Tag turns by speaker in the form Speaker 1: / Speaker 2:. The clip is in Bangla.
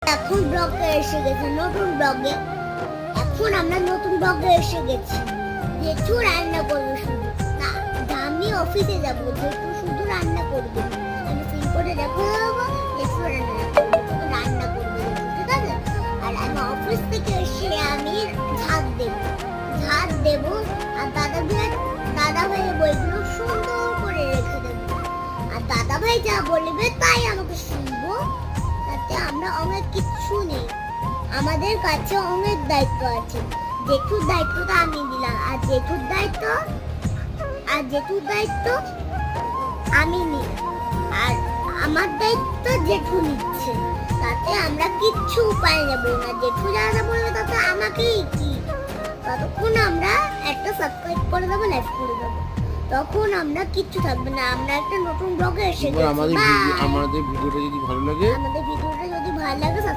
Speaker 1: এখন ব্লগে এসে গেছে নতুন ব্লগে। এখন আমরা নতুন ব্লগে এসে গেছি। জেঠু রান্না করবে শুধু না, আমি অফিসে যাবো, জেঠু শুধু রান্না করবে। আমি ফোন করে দেখো জেঠু রান্না করবে, ঠিক আছে? আর আমি অফিস থেকে এসে আমি ঝাড় দেবো আর দাদা ভাইয়ের বইগুলো সুন্দর করে রেখে দেবো। আর দাদা ভাই যা বলবে তাই আমাকে শুনবো। তাতে আমরা অনেক কিছু নেই, আমাদের কাছে অনেক দায়িত্ব আছে। জেঠুর দায়িত্বটা আমি দিলাম, আর জেঠুর দায়িত্ব আমি নিই, আর আমার দায়িত্ব জেঠু নিচ্ছে। তাতে আমরা কিচ্ছু উপায় নেব না, জেঠু যা বলবে তাতে আমাকেই কি। ততক্ষণ আমরা একটা সাবস্ক্রাইব করে দেবো, লাইক করে দেবো, তখন আমরা কিচ্ছু থাকবে না। আমরা একটা নতুন ব্লগে এসে গেছি।
Speaker 2: আমাদের ভিডিওটা যদি ভালো লাগে